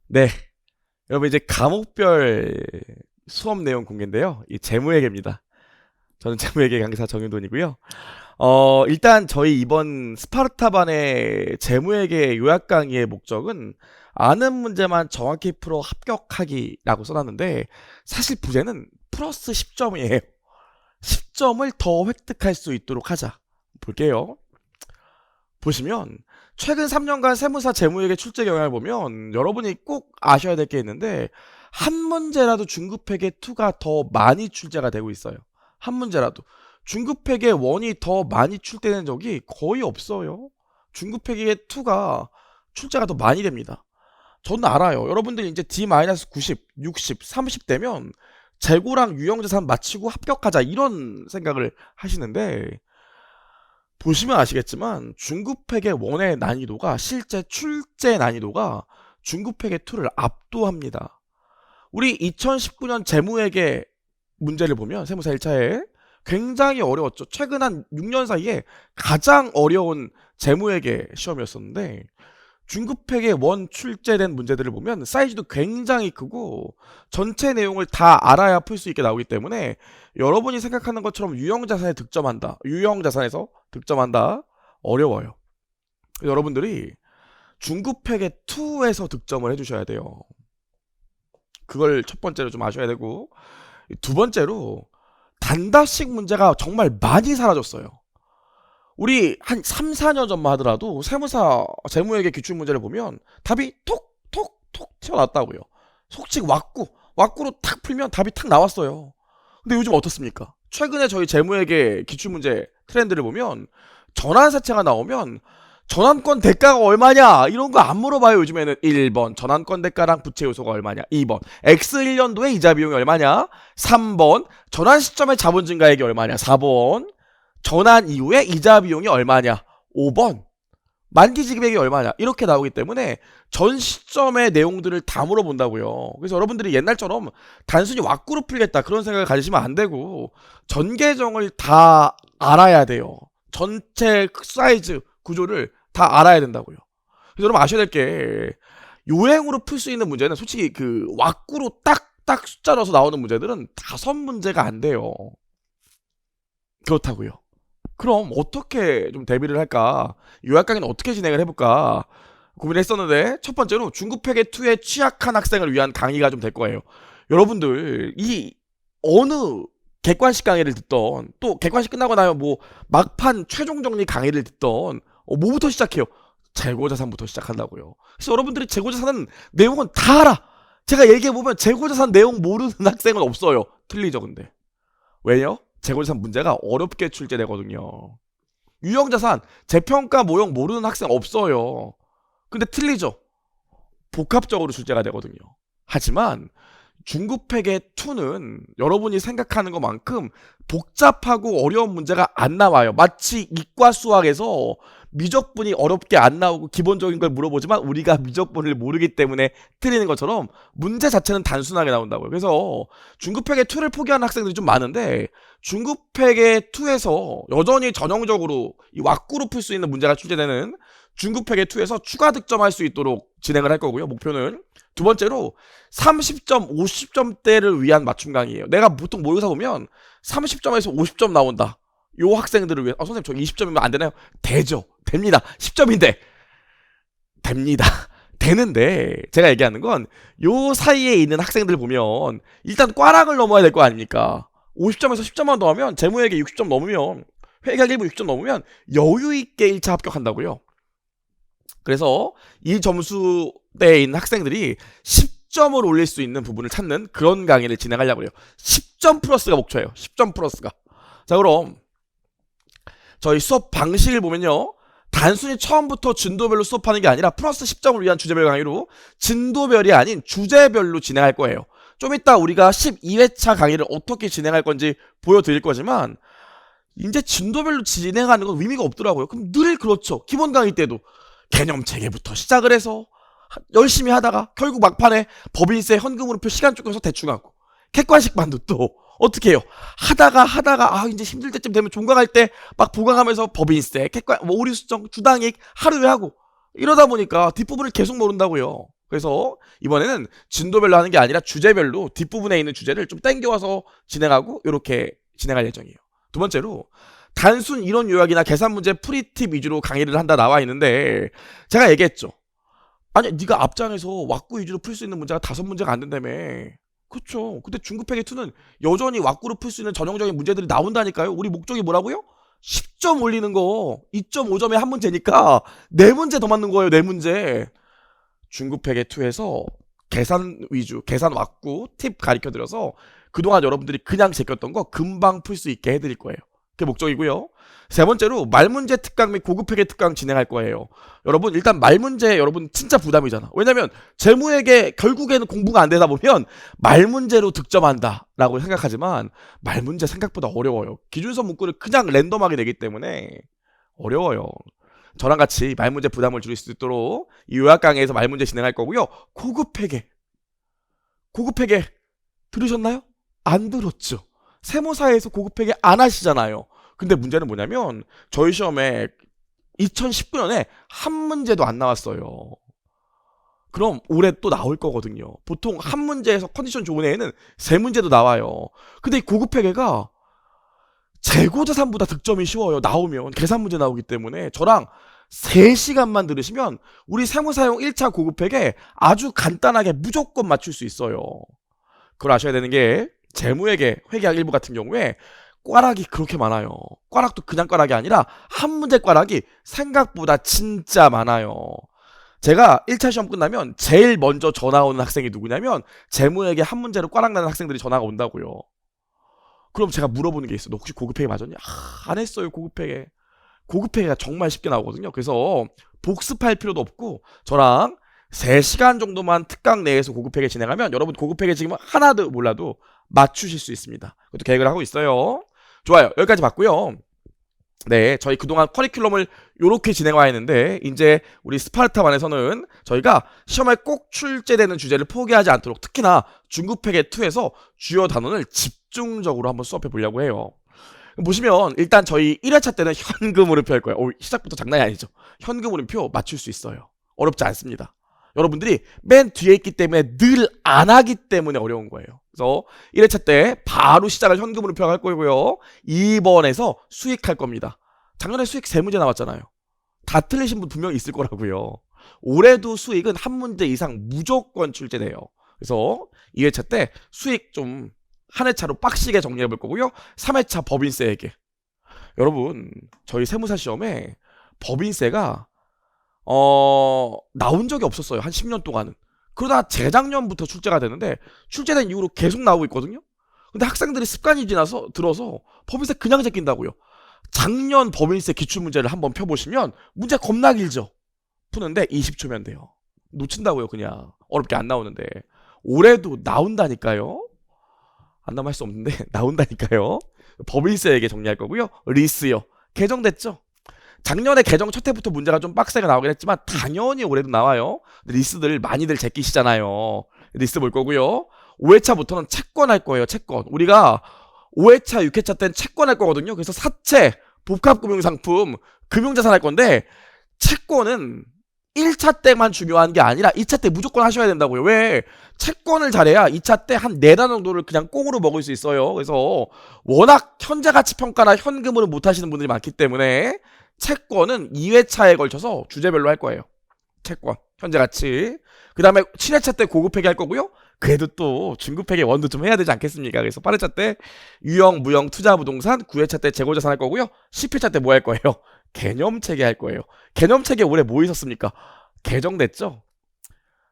네, 여러분 이제 과목별 수업 내용 공개인데요. 이 재무회계입니다. 저는 재무회계 강사 정윤돈이고요. 일단 저희 이번 스파르타반의 재무회계 요약 강의의 목적은 아는 문제만 정확히 풀어 합격하기라고 써놨는데 사실 부제는 플러스 10점이에요. 10점을 더 획득할 수 있도록 하자. 볼게요. 보시면 최근 3년간 세무사 재무회계 출제 경향을 보면 여러분이 꼭 아셔야 될 게 있는데 한 문제라도 중급회계 2가 더 많이 출제가 되고 있어요. 한 문제라도 중급회계 1이 더 많이 출제된 적이 거의 없어요. 중급회계 2가 출제가 더 많이 됩니다. 저는 알아요. 여러분들이 이제 D-90, 60, 30 되면 재고랑 유형자산 마치고 합격하자 이런 생각을 하시는데 보시면 아시겠지만 중급회계 1의 난이도가 실제 출제 난이도가 중급회계 2를 압도합니다. 우리 2019년 재무회계 문제를 보면 세무사 1차에 굉장히 어려웠죠. 최근 한 6년 사이에 가장 어려운 재무회계 시험이었었는데 중급회계 1 출제된 문제들을 보면 사이즈도 굉장히 크고 전체 내용을 다 알아야 풀 수 있게 나오기 때문에 여러분이 생각하는 것처럼 유형자산에 득점한다, 유형자산에서 득점한다 어려워요. 여러분들이 중급회계 2에서 득점을 해주셔야 돼요. 그걸 첫 번째로 좀 아셔야 되고, 두 번째로 단답식 문제가 정말 많이 사라졌어요. 우리 한 3, 4년 전만 하더라도 세무사 재무회계 기출문제를 보면 답이 톡톡톡 튀어나왔다고요. 속칭 왁구로 탁 풀면 답이 탁 나왔어요. 근데 요즘 어떻습니까? 최근에 저희 재무회계 기출문제 트렌드를 보면 전환사채가 나오면 전환권 대가가 얼마냐 이런 거 안 물어봐요. 요즘에는 1번 전환권 대가랑 부채 요소가 얼마냐, 2번 X1년도에 이자 비용이 얼마냐, 3번 전환 시점의 자본 증가액이 얼마냐, 4번 전환 이후에 이자 비용이 얼마냐, 5번 만기 지급액이 얼마냐 이렇게 나오기 때문에 전 시점의 내용들을 다 물어본다고요. 그래서 여러분들이 옛날처럼 단순히 왁구로 풀겠다 그런 생각을 가지시면 안 되고 전계정을 다 알아야 돼요. 전체 사이즈 구조를 다 알아야 된다고요. 그래서 여러분 아셔야 될 게 요행으로 풀 수 있는 문제는 솔직히 그 왁구로 딱딱 숫자 넣어서 나오는 문제들은 5문제가 안 돼요. 그렇다고요. 그럼 어떻게 좀 대비를 할까? 요약 강의는 어떻게 진행을 해볼까? 고민을 했었는데 첫 번째로 중급회계 2에 취약한 학생을 위한 강의가 좀 될 거예요. 여러분들 이 어느 객관식 강의를 듣던 또 객관식 끝나고 나면 뭐 막판 최종 정리 강의를 듣던 뭐부터 시작해요? 재고자산부터 시작한다고요. 그래서 여러분들이 재고자산은 내용은 다 알아. 제가 얘기해보면 재고자산 내용 모르는 학생은 없어요. 틀리죠 근데. 왜요? 재고자산 문제가 어렵게 출제되거든요. 유형자산, 재평가 모형 모르는 학생 없어요. 근데 틀리죠? 복합적으로 출제가 되거든요. 하지만 중급회계 2는 여러분이 생각하는 것만큼 복잡하고 어려운 문제가 안 나와요. 마치 이과 수학에서 미적분이 어렵게 안 나오고 기본적인 걸 물어보지만 우리가 미적분을 모르기 때문에 틀리는 것처럼 문제 자체는 단순하게 나온다고요. 그래서 중급회계 2를 포기하는 학생들이 좀 많은데 중급회계 2에서 여전히 전형적으로 이 왁구로 풀 수 있는 문제가 출제되는 중급회계 2에서 추가 득점할 수 있도록 진행을 할 거고요. 목표는 두 번째로 30점, 50점대를 위한 맞춤 강의예요. 내가 보통 모의고사 보면 30점에서 50점 나온다. 요 학생들을 위해 선생님 저 20점이면 안 되나요? 되죠. 됩니다. 10점인데 됩니다. 되는데 제가 얘기하는 건 요 사이에 있는 학생들 보면 일단 꽈락을 넘어야 될 거 아닙니까? 50점에서 10점만 더하면 재무회계 60점 넘으면 회계학 1부 60점 넘으면 여유있게 1차 합격한다고요. 그래서 이 점수대에 있는 학생들이 10점을 올릴 수 있는 부분을 찾는 그런 강의를 진행하려고 해요. 10점 플러스가 목표예요. 10점 플러스가. 자 그럼 저희 수업 방식을 보면요. 단순히 처음부터 진도별로 수업하는 게 아니라 플러스 10점을 위한 주제별 강의로 진도별이 아닌 주제별로 진행할 거예요. 좀 이따 우리가 12회차 강의를 어떻게 진행할 건지 보여드릴 거지만 이제 진도별로 진행하는 건 의미가 없더라고요. 그럼 늘 그렇죠. 기본 강의 때도 개념 체계부터 시작을 해서 열심히 하다가 결국 막판에 법인세 현금으로표 시간 쫓겨서 대충 하고 객관식 반도 또 어떻게 해요? 하다가 이제 힘들 때쯤 되면 종강할 때 막 보강하면서 법인세, 객관, 오류 수정, 주당익 하루에 하고 이러다 보니까 뒷부분을 계속 모른다고요. 그래서 이번에는 진도별로 하는 게 아니라 주제별로 뒷부분에 있는 주제를 좀 땡겨와서 진행하고 이렇게 진행할 예정이에요. 두 번째로 단순 이론 요약이나 계산 문제 풀이팁 위주로 강의를 한다 나와 있는데 제가 얘기했죠. 아니 네가 앞장에서 왁구 위주로 풀 수 있는 문제가 5문제가 안 된다며. 그렇죠. 근데 중급회계2는 여전히 왁구로 풀 수 있는 전형적인 문제들이 나온다니까요. 우리 목적이 뭐라고요? 10점 올리는 거. 2.5점에 한 문제니까 4문제 더 맞는 거예요. 4문제. 중급회계2에서 계산 위주, 계산 왁구 팁 가르쳐드려서 그동안 여러분들이 그냥 제꼈던 거 금방 풀 수 있게 해드릴 거예요. 그게 목적이고요. 세 번째로 말문제 특강 및 고급회계 특강 진행할 거예요. 여러분 일단 말문제 여러분 진짜 부담이잖아. 왜냐면 재무회계 결국에는 공부가 안 되다 보면 말문제로 득점한다 라고 생각하지만 말문제 생각보다 어려워요. 기준서 문구를 그냥 랜덤하게 내기 때문에 어려워요. 저랑 같이 말문제 부담을 줄일 수 있도록 이 요약 강의에서 말문제 진행할 거고요. 고급회계 들으셨나요? 안 들었죠. 세무사에서 고급회계 안 하시잖아요. 근데 문제는 뭐냐면 저희 시험에 2019년에 한 문제도 안 나왔어요. 그럼 올해 또 나올 거거든요. 보통 한 문제에서 컨디션 좋은 애에는 3문제도 나와요. 근데 이 고급회계가 재고자산보다 득점이 쉬워요. 나오면 계산 문제 나오기 때문에 저랑 3시간만 들으시면 우리 세무사용 1차 고급회계 아주 간단하게 무조건 맞출 수 있어요. 그걸 아셔야 되는 게 재무회계 회계학 1부 같은 경우에 꽈락이 그렇게 많아요. 꽈락도 그냥 꽈락이 아니라 한 문제 꽈락이 생각보다 진짜 많아요. 제가 1차 시험 끝나면 제일 먼저 전화 오는 학생이 누구냐면 재무회계 한 문제로 꽈락 나는 학생들이 전화가 온다고요. 그럼 제가 물어보는 게 있어요. 너 혹시 고급회계 맞았냐? 안 했어요. 고급회계가 정말 쉽게 나오거든요. 그래서 복습할 필요도 없고 저랑 3시간 정도만 특강 내에서 고급회계 진행하면 여러분 고급회계 지금 하나도 몰라도 맞추실 수 있습니다. 그것도 계획을 하고 있어요. 좋아요. 여기까지 봤고요. 네, 저희 그동안 커리큘럼을 이렇게 진행와 했는데 이제 우리 스파르타반에서는 저희가 시험에 꼭 출제되는 주제를 포기하지 않도록 특히나 중급회계2에서 주요 단원을 집중적으로 한번 수업해 보려고 해요. 보시면 일단 저희 1회차 때는 현금 물음표 할 거예요. 시작부터 장난이 아니죠. 현금 물음표 맞출 수 있어요. 어렵지 않습니다. 여러분들이 맨 뒤에 있기 때문에 늘 안 하기 때문에 어려운 거예요. 그래서 1회차 때 바로 시작을 현금 물음표 할 거고요. 2번에서 수익 할 겁니다. 작년에 수익 3문제 나왔잖아요. 다 틀리신 분 분명히 있을 거라고요. 올해도 수익은 한 문제 이상 무조건 출제돼요. 그래서 2회차 때 수익 좀 한 회차로 빡시게 정리해 볼 거고요. 3회차 법인세에게. 여러분 저희 세무사 시험에 법인세가 나온 적이 없었어요. 한 10년 동안은. 그러다 재작년부터 출제가 되는데 출제된 이후로 계속 나오고 있거든요. 근데 학생들이 습관이 들어서 법인세 그냥 제낀다고요. 작년 법인세 기출문제를 한번 펴보시면 문제 겁나 길죠. 푸는데 20초면 돼요. 놓친다고요. 그냥 어렵게 안 나오는데. 올해도 나온다니까요. 안 나오면 할 수 없는데 나온다니까요. 법인세에게 정리할 거고요. 리스요. 개정됐죠. 작년에 개정 첫 해부터 문제가 좀 빡세게 나오긴 했지만 당연히 올해도 나와요. 리스들 많이들 제끼시잖아요. 리스 볼 거고요. 5회차부터는 채권 할 거예요. 채권. 우리가 5회차, 6회차 때는 채권 할 거거든요. 그래서 사채, 복합금융상품, 금융자산 할 건데 채권은 1차 때만 중요한 게 아니라 2차 때 무조건 하셔야 된다고요. 왜? 채권을 잘해야 2차 때 한 4단 정도를 그냥 꽁으로 먹을 수 있어요. 그래서 워낙 현재가치평가나 현금으로 못 하시는 분들이 많기 때문에 채권은 2회차에 걸쳐서 주제별로 할 거예요. 채권, 현재가치. 그 다음에 7회차 때 고급회계 할 거고요. 그래도 또 중급회계 원도 좀 해야 되지 않겠습니까? 그래서 8회차 때 유형, 무형, 투자부동산, 9회차 때 재고자산 할 거고요. 10회차 때 뭐 할 거예요? 개념체계 할 거예요. 개념체계 올해 뭐 있었습니까? 개정됐죠?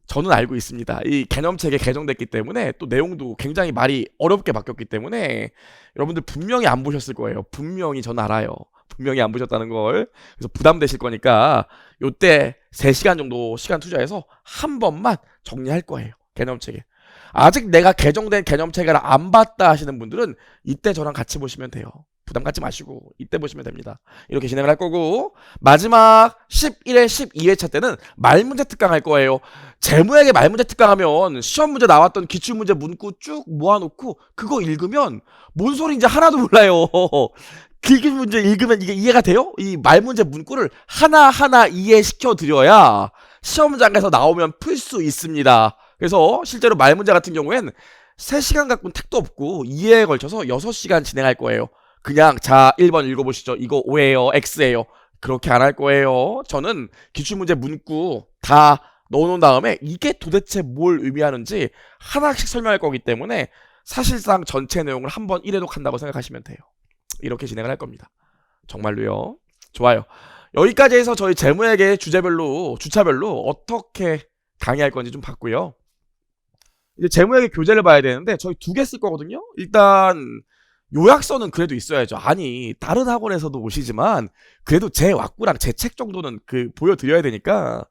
저는 알고 있습니다. 이 개념체계 개정됐기 때문에 또 내용도 굉장히 말이 어렵게 바뀌었기 때문에 여러분들 분명히 안 보셨을 거예요. 분명히 저는 알아요. 분명히 안 보셨다는 걸. 그래서 부담되실 거니까 요때 3시간 정도 시간 투자해서 한 번만 정리할 거예요. 개념체계. 아직 내가 개정된 개념체계를 안 봤다 하시는 분들은 이때 저랑 같이 보시면 돼요. 부담 갖지 마시고 이때 보시면 됩니다. 이렇게 진행을 할 거고 마지막 11회 12회차 때는 말문제 특강 할 거예요. 재무회계 말문제 특강하면 시험 문제 나왔던 기출문제 문구 쭉 모아놓고 그거 읽으면 뭔 소리인지 하나도 몰라요. 길게 문제 읽으면 이게 이해가 돼요? 이 말문제 문구를 하나하나 이해시켜 드려야 시험장에서 나오면 풀 수 있습니다. 그래서 실제로 말 문제 같은 경우엔 3시간 갖고는 택도 없고 2회에 걸쳐서 6시간 진행할 거예요. 그냥 자 1번 읽어보시죠. 이거 O예요, X예요. 그렇게 안 할 거예요. 저는 기출문제 문구 다 넣어놓은 다음에 이게 도대체 뭘 의미하는지 하나씩 설명할 거기 때문에 사실상 전체 내용을 한번 1회독 한다고 생각하시면 돼요. 이렇게 진행을 할 겁니다. 정말로요. 좋아요. 여기까지 해서 저희 재무에게 주제별로 주차별로 어떻게 강의할 건지 좀 봤고요. 이제 재무에게 교재를 봐야 되는데 저희 2개 쓸 거거든요. 일단 요약서는 그래도 있어야죠. 아니 다른 학원에서도 오시지만 그래도 제 왁구랑 제 책 정도는 보여드려야 되니까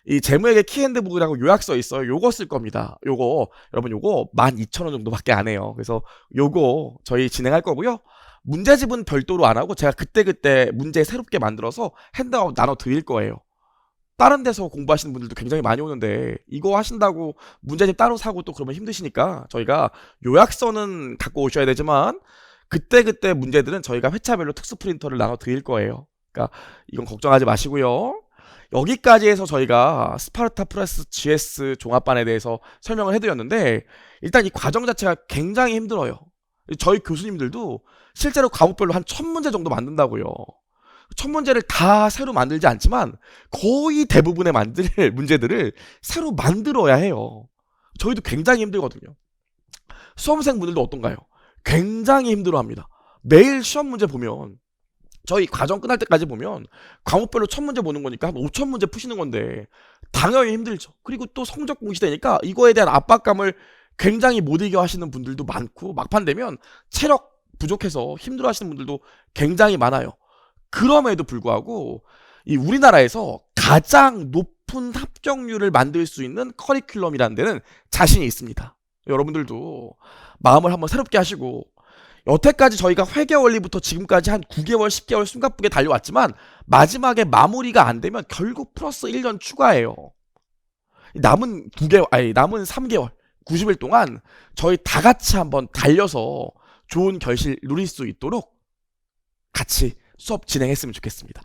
이 재무에게 키핸드북이라고 요약서 있어요. 요거 쓸 겁니다. 요거 여러분 요거 12,000원 정도밖에 안 해요. 그래서 요거 저희 진행할 거고요. 문제집은 별도로 안 하고 제가 그때그때 문제 새롭게 만들어서 핸드아웃 나눠 드릴 거예요. 다른 데서 공부하시는 분들도 굉장히 많이 오는데 이거 하신다고 문제집 따로 사고 또 그러면 힘드시니까 저희가 요약서는 갖고 오셔야 되지만 그때그때 문제들은 저희가 회차별로 특수 프린터를 나눠 드릴 거예요. 그러니까 이건 걱정하지 마시고요. 여기까지 해서 저희가 스파르타 플러스 GS 종합반에 대해서 설명을 해드렸는데 일단 이 과정 자체가 굉장히 힘들어요. 저희 교수님들도 실제로 과목별로 한 1000문제 정도 만든다고요. 1000문제를 다 새로 만들지 않지만 거의 대부분의 문제들을 새로 만들어야 해요. 저희도 굉장히 힘들거든요. 수험생분들도 어떤가요? 굉장히 힘들어합니다. 매일 시험 문제 보면 저희 과정 끝날 때까지 보면 과목별로 1000문제 보는 거니까 한 5000문제 푸시는 건데 당연히 힘들죠. 그리고 또 성적 공시되니까 이거에 대한 압박감을 굉장히 못 이겨 하시는 분들도 많고 막판 되면 체력 부족해서 힘들어 하시는 분들도 굉장히 많아요. 그럼에도 불구하고 이 우리나라에서 가장 높은 합격률을 만들 수 있는 커리큘럼이라는 데는 자신이 있습니다. 여러분들도 마음을 한번 새롭게 하시고 여태까지 저희가 회계원리부터 지금까지 한 9개월, 10개월 숨가쁘게 달려왔지만 마지막에 마무리가 안 되면 결국 플러스 1년 추가해요. 남은 3개월, 90일 동안 저희 다 같이 한번 달려서 좋은 결실 누릴 수 있도록 같이 수업 진행했으면 좋겠습니다.